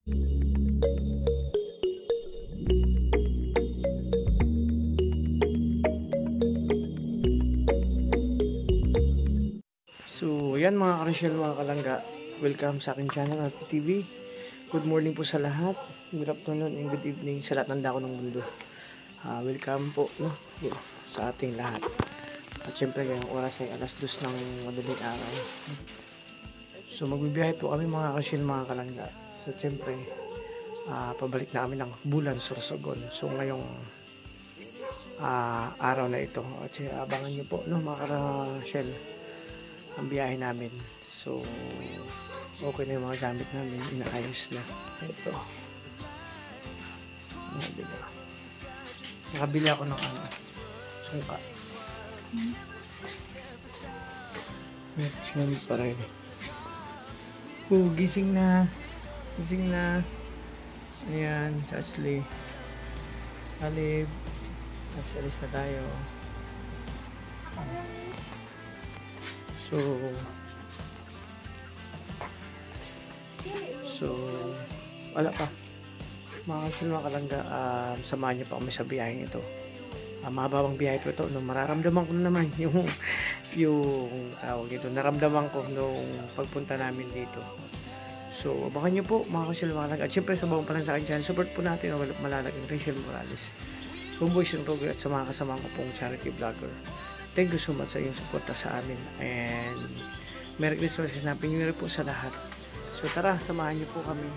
So, yan mga ka-Rochelle, mga kalangga. Welcome sa aking channel at TV. Good morning po sa lahat. Good afternoon and good evening sa lahat ng dako ng mundo. Welcome po sa ating lahat. At syempre ngayong oras ay alas 2 ng madaling araw. So, magbibiyahe po kami mga ka-Rochelle, mga kalangga. So, syempre, pabalik na kami ng Bulan, Sorsogon. So, ngayong araw na ito. At abangan nyo po, mga ka-Rochelle, ang biyahe namin. So, okay na yung mga gamit namin. Inaayos na. Ito. Nakabili ako ng sungka. Sinamit pa rin. Gising na. Gising na. Ayan, Ashley. Alib. Alis na tayo. So, wala pa. Mga ka-Rochelle, mga kalangga, samahan niyo pa kami sa biyaheng ito. Mahabang biyahe po ito. Mararamdaman ko naman yung tawag ito. Naramdaman ko nung pagpunta namin dito. So, abangan niyo po mga ka-Rochelle, mga kalangga. At syempre, sa bawang pa lang sa akin channel, support po natin ang malalaking Rachel Morales. Homeboys and Roger at sa mga kasama ko pong charity vlogger. Thank you so much sa iyong suporta sa amin. And Merry Christmas and Happy New Year po sa lahat. So tara, samahan niyo po kami.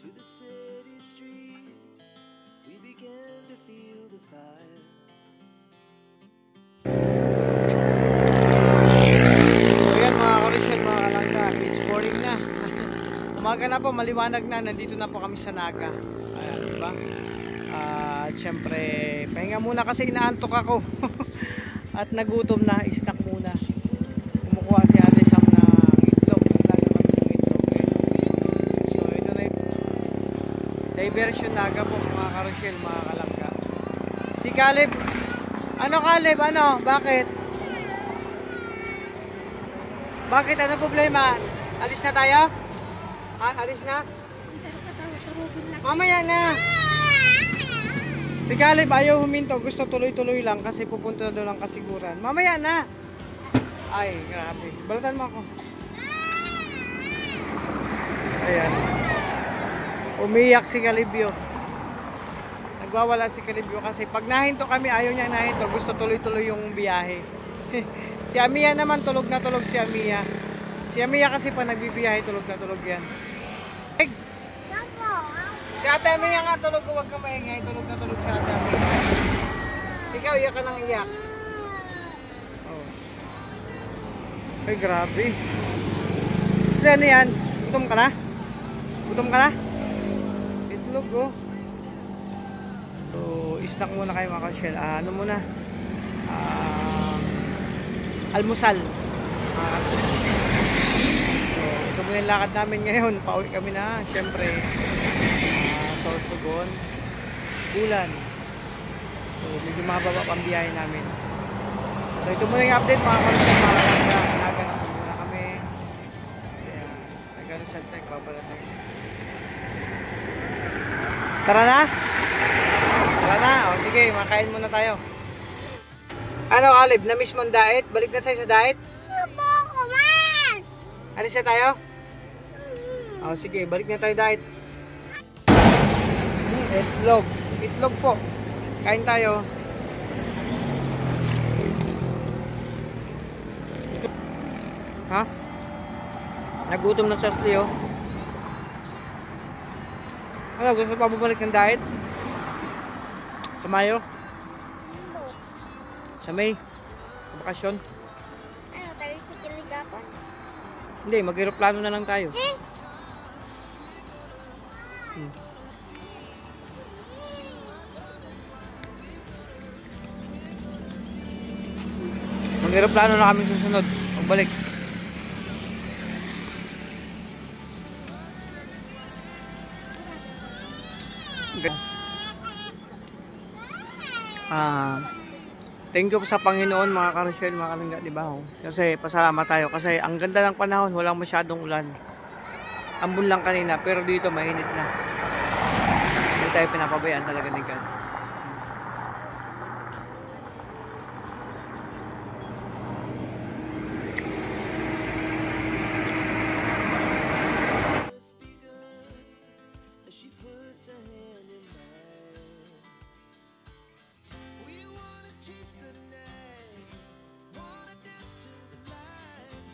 To the city streets, we began to feel the fire. So yan mga ka-Rochelle, mga kalangga, it's morning na. Umaga na po, maliwanag na, nandito na po kami sa Naga. Ayan, diba? Siyempre, pahinga muna kasi inaantok ako. At nagutom na, snack muna. Kumukuha si Ate Sam na itlog. So ito na yung diversion Naga po mga ka-Rochelle, mga kalangga. Si Caleb, ano Caleb, ano? Bakit? Bakit? Ano problema? Alis na tayo? Alis na? Mamaya na. Si Caleb ayaw huminto. Gusto tuloy-tuloy lang kasi pupunta na doon ang kasiguran. Mamaya na. Ay, grabe. Balatan mo ako. Ayan. Umiyak si Calebio. Nagwawala si Calebio kasi pag nahinto kami, ayaw niya nahinto. Gusto tuloy-tuloy yung biyahe. Si Amiya naman, tulog na tulog si Amiya. Si Amiya kasi pa nagbibiyahe, tulog na tulog yan. Si Ate Amiya nga tulog, huwag ka maingay. Tulog na tulog si Ate Amiya. Ikaw, iyak ka ng iyak. Oh. Ay, grabe. Saan na yan? Gutom ka na? Gutom ka na? Itlog, oh. So, snack muna kayo mga ka-Rochelle. Ano muna? Almusal. kami ng lakad namin ngayon. Pauwi kami na, syempre. Sorsogon. Ulan. So, medyo mababa pang biyahe namin. So, ito muna yung update mga kalungga. Naganap muna kami. Kaya, nagano sa snack, babalatin. Tara na? Tara na. O, sige, makain muna tayo. Ano, Caleb? Na-miss mo ang diet? Balik na sa'yo sa diet? Opo, kumas! Alis na tayo? O, sige, balik na tayo diet. Itlog. Itlog po. Kain tayo. Ha? Nagutom na sa Leo. Ano, gusto pa bumalik ng diet? Sa Mayo? Sa May? Sa bakasyon? Ano, tayo sa Kiligapon? Hindi, mag-aeroplano na lang tayo. Eh? Mag-aeroplano na kami susunod. Pagbalik. Thank you sa Panginoon mga karosyel, mga kalangga, di ba? Kasi pasalamat tayo kasi ang ganda ng panahon, walang masyadong ulan. Ambon lang kanina, pero dito mainit na. Hindi tayo pinapabayaan talaga ni God. She puts her hand in mine. We wanna chase the night, wanna dance to the light.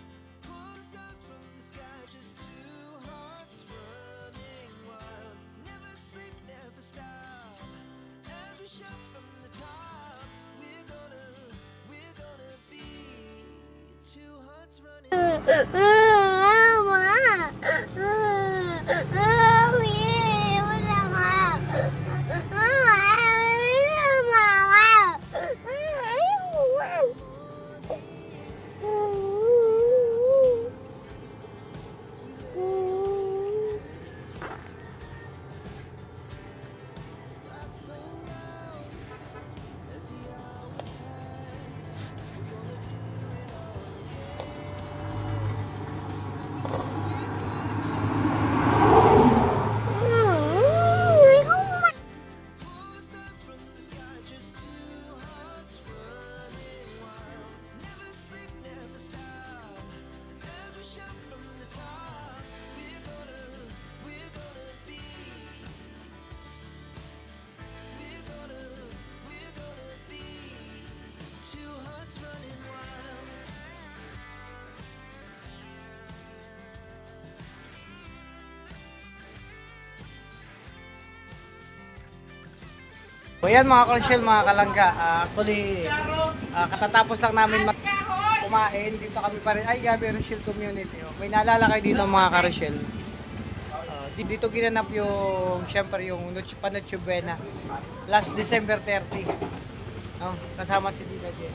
Pull stars from the sky, just two hearts running wild. Never sleep, never stop. Every shot from the top. We're gonna be two hearts running. So yan mga karosyel, mga kalangga. Actually, katatapos lang namin kumain. Dito kami pa rin. Ay, Gabi Rochelle Community. Oh. May naalala kayo dito mga karosyel. Dito ginanap yung, syempre yung Noche Buena. Last December 30. No? Kasama si Dina Jen.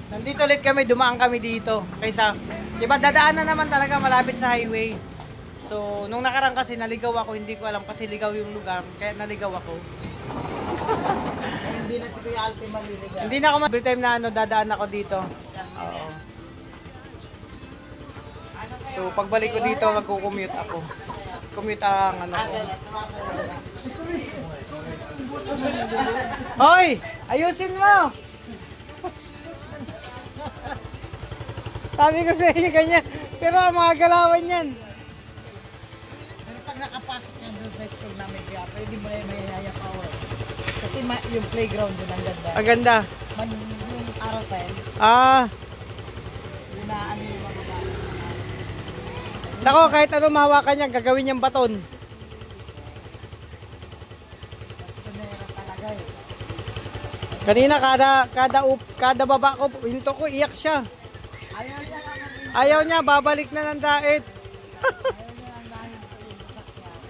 Nandito ulit kami, dumaan kami dito. Kaysa, di ba dadaan na naman talaga malapit sa highway. So, nung nakarang kasi naligaw ako, hindi ko alam kasi ligaw yung lugar, kaya naligaw ako. Hindi na si Kuya Alpi maliligaw. Hindi na ako every time na dadaan ako dito. Oo. So, pagbalik ko dito, magko-commute ako. Commute ang ano ko. Hoy! Ayusin mo! Sabi ko sa inyo ganyan. Pero ang mga galawan yan. Pero pag nakapasok yan doon sa school namin, kaya pwede mo na yung may haya power. Kasi yung playground doon ang ganda. Ang ganda. Yung Arosel, yun na ano yung mga babae. Nako, kahit ano mahawakan niya, gagawin niyang baton. Tunera talaga eh. Kanina kada baba ko, hinto ko, iyak siya. Ayaw niya lang ang Ayaw niya, babalik na ng diet. ayaw niya lang dahil sa yung sasakyan.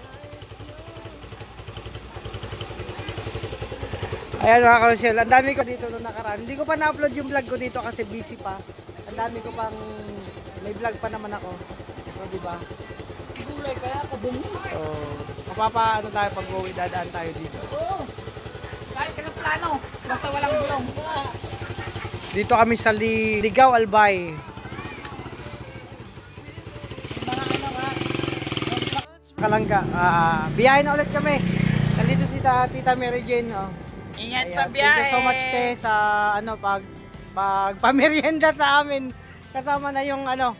Ayan mga karosyel, ang dami ko dito nung nakaraan. Hindi ko pa na-upload yung vlog ko dito kasi busy pa. ang dami ko pang, may vlog pa naman ako. So, di ba? Gulay kaya ako bumili. So, mapapa, ano tayo, pag-uwi, dadaan tayo dito. Oo. Kahit ka ng plano. Basta walang gulong. Dito kami sa Ligaw, Albay. Mga ano ka. Kalangga. Biyahe na ulit kami. Nandito si Tita Mary Jane. Oh. Ingat Ayan, sa biyahe. thank you so much, te, sa ano, pagpamerienda sa amin. Kasama na yung ano,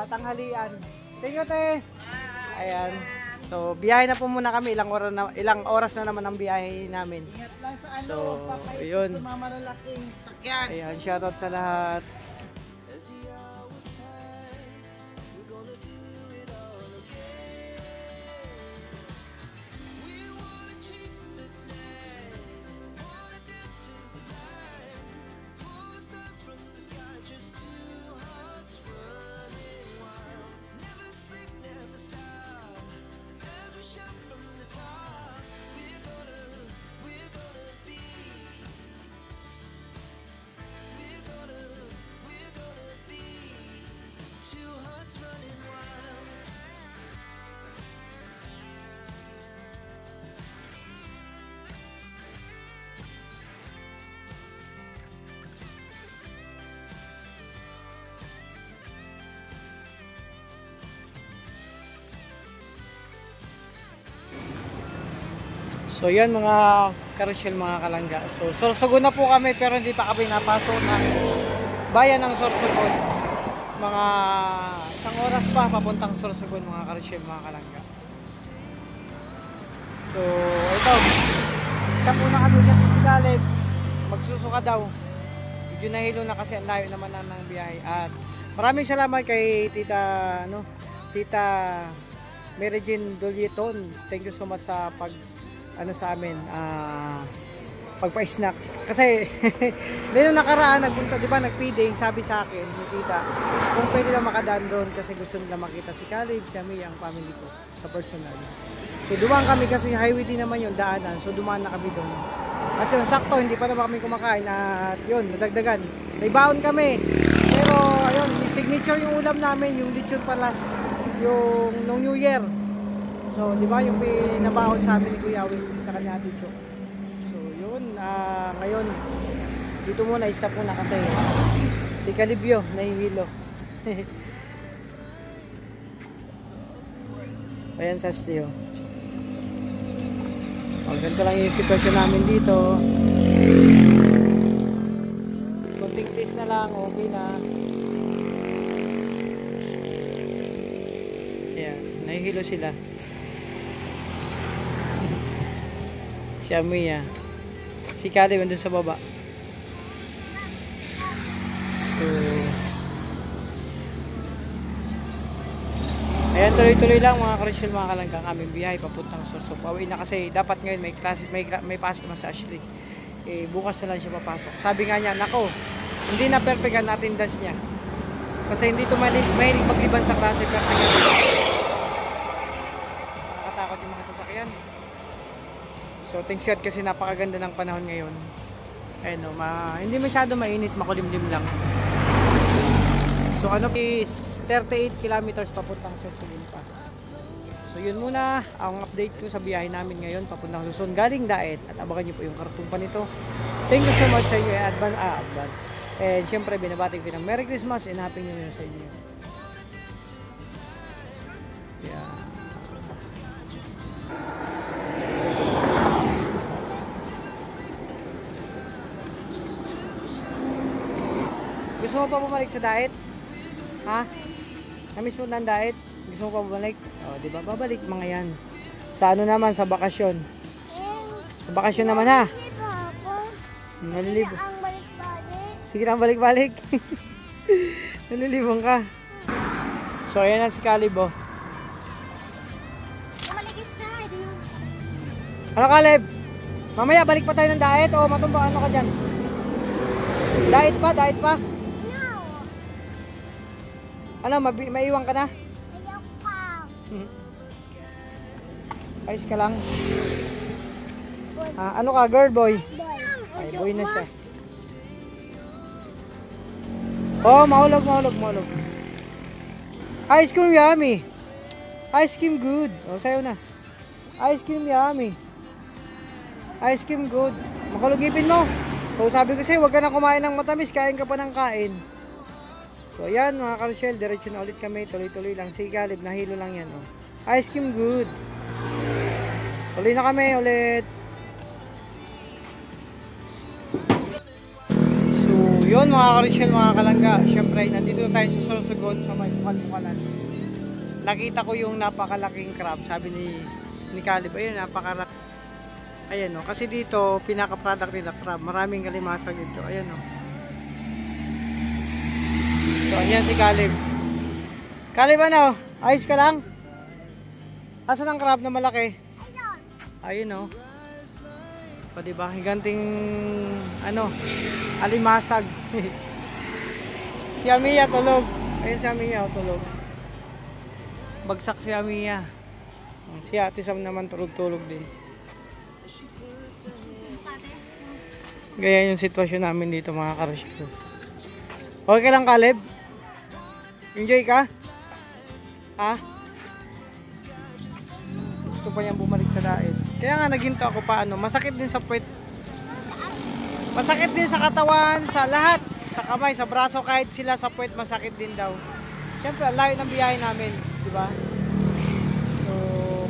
tanghalian. Thank you, te. Ayan. So, biyahe na po muna kami. Ilang oras na naman ang biyahe namin. Ingat lang sa ano. So, papait yun. sa mga malalaking sakyan. Ayan, shoutout sa lahat. So yan mga Karosyel, mga kalangga. So Sorsogon na po kami pero hindi pa kami napasok na bayan ng Sorsogon. Mga isang oras pa papuntang Sorsogon, mga Karosyel, mga kalangga. So ito, kita muna kami dyan sa Galib. Magsusuka daw. Medyo nahilo na kasi ang layo naman ng biyahe. At maraming salamat kay Tita Mary Jane Dolieton. Thank you so much sa sa amin, pagpa-snack. Kasi nung nakaraan nagpunta, di ba, nag-feeding, sabi sa akin ni Tita kung pwede lang makadaan doon kasi gusto nila makita si Caleb, si Ami, ang family ko sa personal. So dumaan kami kasi highway din naman yung daanan, so dumaan na kami doon. At yun, sakto, hindi pa naman kami kumakain at yun, nadagdagan. May baon kami. Pero ayun, signature yung ulam namin, yung lechon palas, yung nung New Year. So, di ba, yung pinabaon sa amin ni Kuya Win sa kanya Tito. So, yun, ngayon dito muna, stop muna kasi si Calibio nahihilo. Ayan sa Ashley, oh. Ganito lang yung sitwasyon namin dito. Kunting taste na lang, okay na. Ayan, nahihilo sila. Si Amia, si Caleb andun sa baba. So, ayan, tuloy-tuloy lang mga Karosyel, mga kalangga, ang aming biyahe papuntang Sorsogon. Pauwi na kasi dapat ngayon may klase, may pasok na sa Ashley. Bukas na lang siya papasok. Sabi nga niya, nako, hindi na perfect ang attendance niya. Kasi hindi ito mahilig magliban sa klase, perfect na. Nakakatakot yung mga sasakyan. So thanks God kasi napakaganda ng panahon ngayon. Ayun, hindi masyado mainit, makulimlim lang. So ano is 38 kilometers papuntang Sorsogon pa. So yun muna ang update ko sa biyahe namin ngayon papuntang Sorsogon galing Daet, at abangan niyo po yung kartong pa nito. Thank you so much sa inyo, advance. And syempre binabati ko ng Merry Christmas and Happy New Year sa inyo. Yeah. Gusto mo pa bumalik sa Daet? Ha? Namiss mo na ang Daet? Gusto mo pa bumalik? O, di ba? Babalik mga yan. Sa ano naman, sa bakasyon. Sa bakasyon naman, ha? Nalilibo. Ang balik-balik. Sige na, balik-balik. Nalilibong ka. So, ayan na si Caleb, oh. Maligis na. Ano, Caleb? Mamaya, balik pa tayo ng Daet o matumba, ano ka dyan? Daet pa? Daet pa? No. Ano, maiwan ka na? Ayaw pa. Ayos ka lang. Ano ka, girl, boy? Boy. Ay, boy na siya. Oh, mahulog, mahulog, mahulog. Ice cream yummy. Ice cream good. Oh, sayo na. Ice cream yummy. Ice cream good. Makulugipin mo. So, sabi ko sa'yo, huwag ka na kumain ng matamis. Kain ka pa ng kain. So, ayan mga ka-Rochelle. Diretso na ulit kami. Tuloy-tuloy lang. Si Caleb, nahilo lang yan. Oh. Ice cream good. Tuloy na kami ulit. So, yun mga ka-Rochelle, mga kalangga. Siyempre, nandito tayo sa Sorsogon sa may Bukal-Bukalan. Nakita ko yung napakalaking crab. Sabi ni Caleb, ayun, napakalaki. Ayan o, kasi dito, pinaka-product nila crab. Maraming kalimasag dito. Ayan o. So, ayan si Caleb. Caleb, ano? Ayos ka lang? Asan ang crab na malaki? Ayun o. O, diba? Higanting, ano, alimasag. Si Amiya tulog. Ayun si Amiya, tulog. Bagsak si Amiya. Si Ate Sam naman tulog-tulog din. Gaya yung sitwasyon namin dito mga ka-Rochelle. Okay lang Caleb? Enjoy ka? Ha? Gusto pa niyang bumalik sa daet. Kaya nga naghinto ako paano. Masakit din sa puwet. Masakit din sa katawan, sa lahat. Sa kamay, sa braso, kahit sila sa puwet masakit din daw. Siyempre, ang layo ng biyahe namin. Diba? So,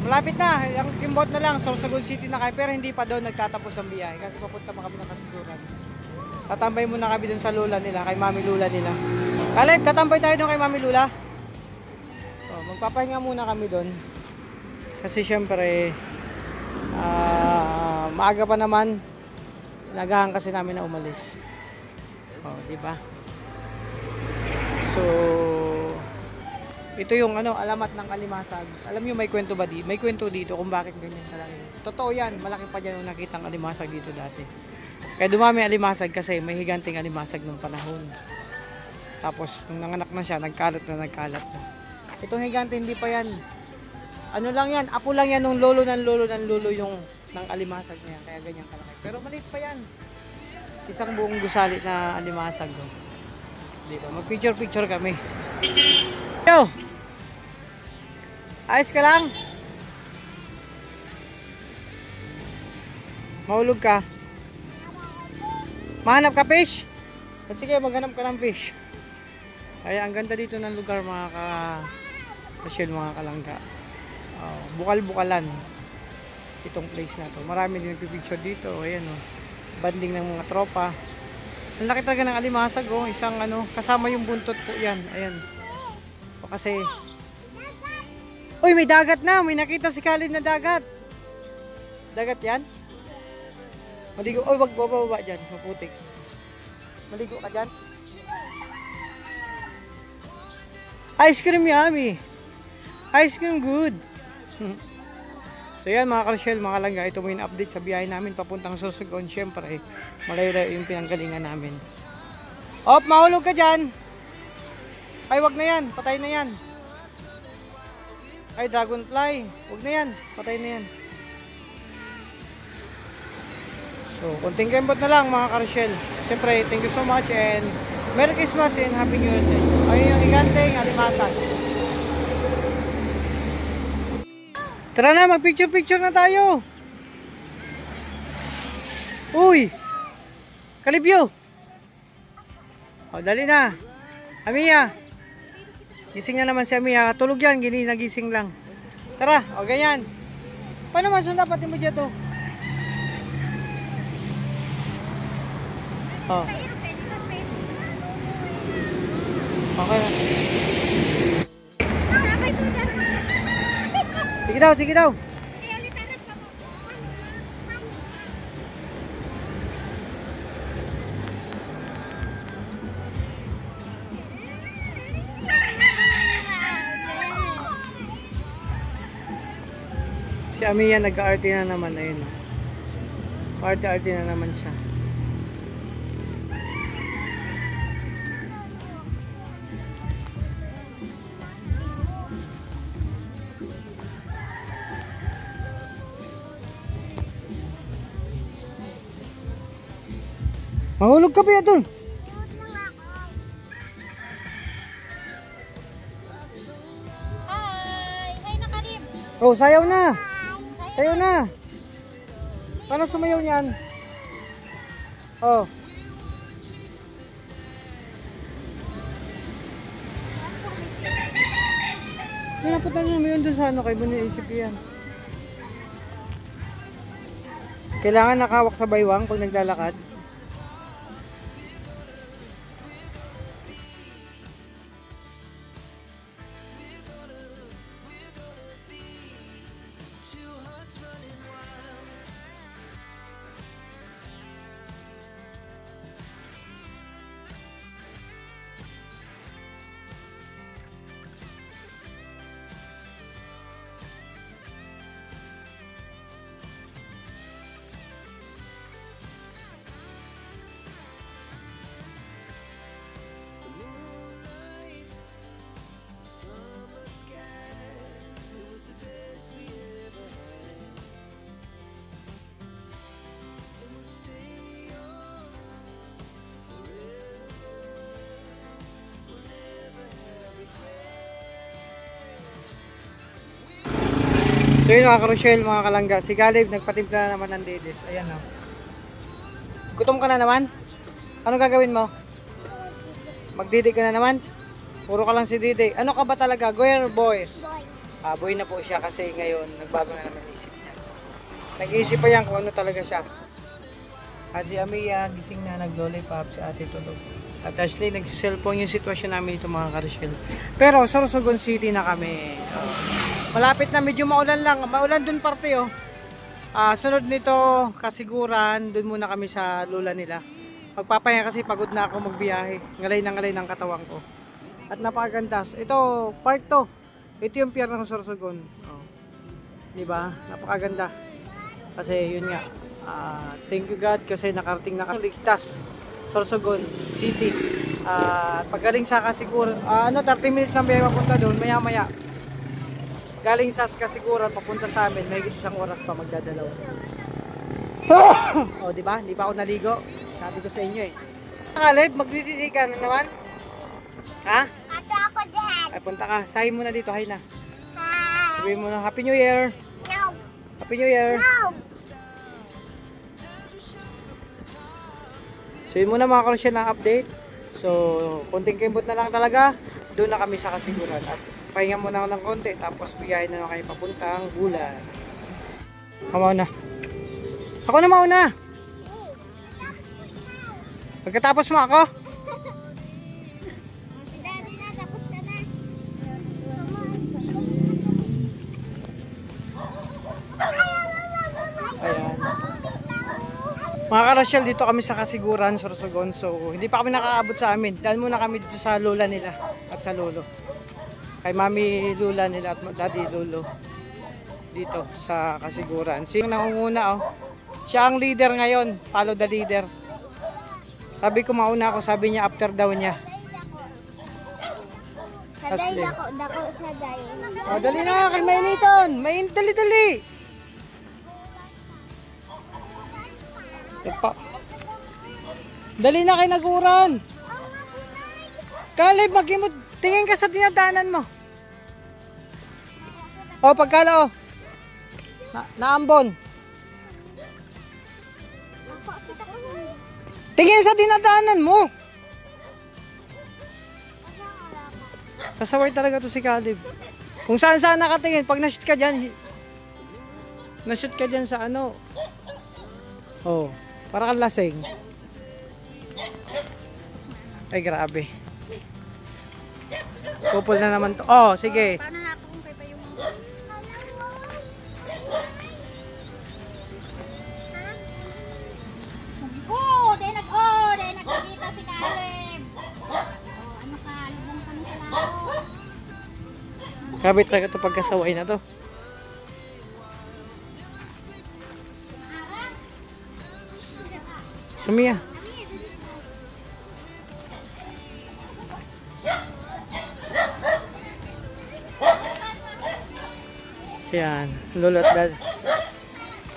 malapit na. Ang kimbot na lang. Sorsogon City na kayo. Pero hindi pa doon nagtatapos ang biyahe. Kasi papunta pa kami ng Kasiguran. Tatambay muna kami doon sa lula nila. Kay Mami Lula nila. Caleb, tatambay tayo doon kay Mami Lula. So, magpapahinga muna kami doon. Kasi syempre, maaga pa naman. Nagahan kasi namin na umalis. Oh, di ba? So, ito yung alamat ng alimasag. Alam niyo may kwento ba dito? May kwento dito kung bakit ganyan kalaki. Totoo yan, malaki pa dyan yung nakitang alimasag dito dati. Kaya dumami alimasag kasi may higanting alimasag nung panahon. Tapos nung nanganak na siya, nagkalat na. Itong higante hindi pa yan. Ano lang yan, apo lang yan nung lolo yung ng alimasag niya. Kaya ganyan kalaki. Pero maliit pa yan. Isang buong gusali na alimasag. Dito, mag-picture kami. Yo! Ayos ka lang? Mahulog ka? Mahanap ka fish? Sige, maghanap ka ng fish. Ay, ang ganda dito ng lugar mga ka-Rochelle, mga kalangga. Bukal-bukalan. Itong place na to. Marami din nagpipicture dito. Ayan o. Banding ng mga tropa. Ang laki talaga ng alimasag o. Isang kasama yung buntot po yan. Ayan. O kasi... Uy, may dagat na. May nakita si Caleb na dagat. Dagat yan? Maligo. Uy, wag bababa dyan. Maputik. Maligo ka dyan. Ice cream yummy. Ice cream good. So yan mga ka-Rochelle, mga kalangga, ito mo yung update sa biyahe namin papuntang Sorsogon. Siyempre, malayo-layo yung pinanggalingan namin. Op, mahulog ka dyan. Ay, wag na yan. Patay na yan. Ay, dragonfly. Wag na yan. Patay na yan. So, konting kembot na lang mga ka-Rochelle. Siyempre, thank you so much and Merry Christmas and Happy New Year. Ayun yung higanteng alimasag. Tara na, mag-picture na tayo. Uy! Kalibyo! O, dali na. Amiya! Gising na naman si Amiya. Tulog yan, nagising lang. Tara, o ganyan. Paano masunda pati mo dyan to? O. Okay na. Sige daw. Si Amiya nag-aarte na naman. Ayun. Arte na naman siya. Mahulog ka pa doon. Oh, sayaw na. Sayaw na. Paano sumayaw niyan? Oh. Pinapunta mo yun doon sa ano, kay Buniisip yan. Kailangan nakawak sa baywang pag naglalakad. So yun mga ka-Rochelle, mga kalangga, si Caleb nagpatimpla na naman ng dedis. Ayan o. Gutom ka na naman? Anong gagawin mo? Magdidi ka na naman? Puro ka lang si Didi. Ano ka ba talaga? Girl or boy? Boy. Boy na po siya kasi ngayon nagbago na naman isip niya. Nag-iisip pa yan kung ano talaga siya. At si Amia, gising na, nag-lollipop, si ate tulog. At Ashley, nagsiselfone yung sitwasyon namin ito mga ka-Rochelle. Pero sa Sorsogon City na kami. Malapit na, medyo maulan lang. Maulan dun parte oh. Sunod nito, Kasiguran, dun muna kami sa lula nila. Magpapahinga kasi pagod na ako magbiyahe. Ngalay ng katawan ko. At napakaganda. Ito, park to. Ito yung pier ng Sorsogon. Oh. Diba? Napakaganda. Kasi yun nga. Thank you God kasi nakarating na kami ligtas. Sorsogon City. Paggaling sa Kasiguran, 30 minutes lang biyahe papunta doon, maya maya. Galing sa Kasiguran papunta sa amin, may isang oras pa magdadalaw. Oh, di ba? Di pa ako naligo. Sabi ko sa inyo eh. Caleb, magdididi ka na naman? Ha? Ato ako dyan. Ay, punta ka. Sahin mo na dito, hay na. Hi. Sabihin mo na, Happy New Year! No. Happy New Year! No. So yun muna mga ka-Rochelle na update. So, konting kimbot na lang talaga. Doon na kami sa Kasiguran. At pahinga muna ako ng konti. Tapos biyahe na lang kayo papuntang Bulan. Ako mauna. Ako na mauna! Pagkatapos mo ako. Dali na, tapos ka na. Ayan. Mga ka-Rochelle, dito kami sa Kasiguran, Sorsogon. So, hindi pa kami nakakaabot sa amin. Dahil muna kami dito sa lola nila at sa lolo. Kay mami lula nila at daddy lolo. Dito sa Kasiguran. Sino nangunguna oh. Siya ang leader ngayon. Follow the leader. Sabi ko mauna ako. Sabi niya after daw niya. Saday dako saday. Oh, dali na. Kay mainiton. Mainit, dali. Dali na kay Naguran. Caleb, magimod. Tingin ka sa dinadaanan mo. O, pagkala o. Naambon. Tingin sa dinadaanan mo. Kasaway talaga to si Caleb. Kung saan nakatingin, pag na-shoot ka dyan, sa ano. Oh, para kang lasing. Ay, grabe. Kupol na naman to. Oh, sige. Paano hapon kung pa yung dahil nagkikita si Caleb. Ano ka, lubong kami sa laro. Grabe talaga to pagkasaway na to. Sumia. Yan, lolo at dad.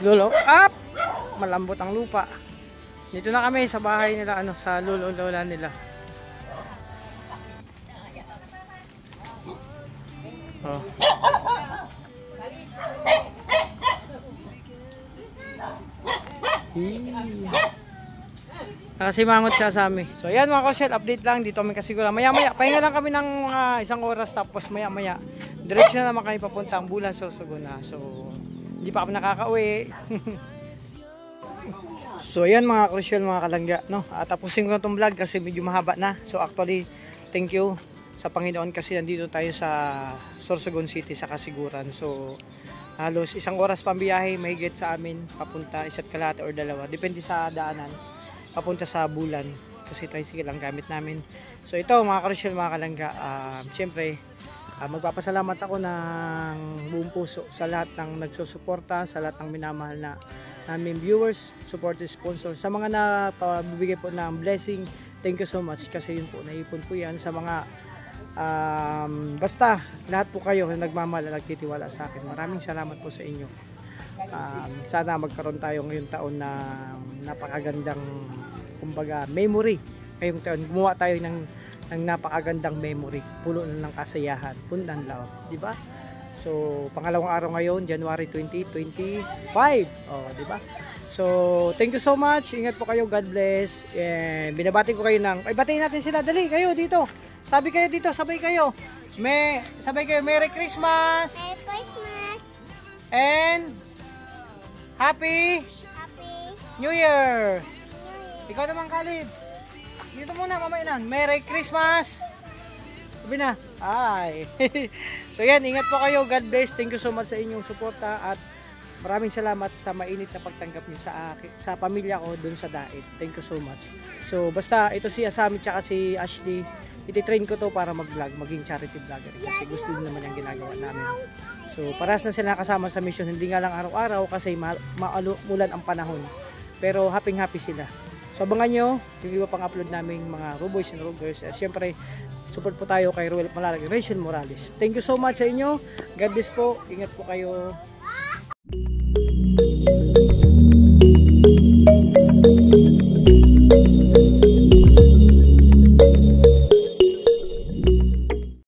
Lolo, up! Malambot ang lupa. Dito na kami sa bahay nila, sa lola nila. Oh. Nakasimangot siya sa amin. So yan mga kosyel, update lang. Dito kami kasiguran. Maya-maya, pahinga lang kami ng mga isang oras. Tapos maya-maya, diretso na naman kami papunta ang Bulan, Sorsogon na. So, hindi pa kami nakakauwi. So yan mga crucial mga kalangga, no? Tapusin ko na itong vlog kasi medyo mahaba na. So actually, thank you sa Panginoon kasi nandito tayo sa Sorsogon City sa Kasiguran. So halos isang oras pambiyahe mahigit sa amin papunta, isa't kalahati or dalawa. Depende sa daanan papunta sa Bulan kasi tricycle lang gamit namin. So ito mga crucial mga kalangga, siyempre magpapasalamat ako ng buong puso sa lahat ng nagsusuporta, sa lahat ng minamahal na naming viewers, supporters, sponsors, sa mga napabibigay po ng blessing. Thank you so much kasi yun po, naipon po yan sa mga basta lahat po kayo na nagmamahal at nagtitiwala sa akin. Maraming salamat po sa inyo. Sana magkaroon tayo ngayong taon na napakagandang kumbaga memory. Ngayong taon gumawa tayo ng napakagandang memory, puno ng kasayahan, puno ng love, di ba? So, pangalawang araw ngayon, January 2025. Oh, di ba? So, thank you so much. Ingat po kayo. God bless. And binabati ko kayo ng batiin natin sila. Dali kayo dito. Sabi kayo dito, sabay kayo. Sabay kayo, Merry Christmas. Merry Christmas. And Happy New Year. Ikaw naman, Khalid. Dito muna, mamainan. Merry Christmas. Sabi na. Ay. So yan, ingat po kayo. God bless. Thank you so much sa inyong suporta at maraming salamat sa mainit na pagtanggap niyo sa akin, sa pamilya ko dun sa Dait. Thank you so much. So basta ito si Asami tsaka si Ashley, iti-train ko to para mag-vlog, maging charity vlogger kasi gusto din naman yung ginagawa namin. So parehas na sila kasama sa mission, hindi nga lang araw-araw kasi mulan ang panahon. Pero happy sila. So abangan nyo yung iba pang upload namin mga Roboys and Rogers. At syempre, support po tayo kay Ruel Malalag, Rachel Morales. Thank you so much sa inyo. God bless po. Ingat po kayo.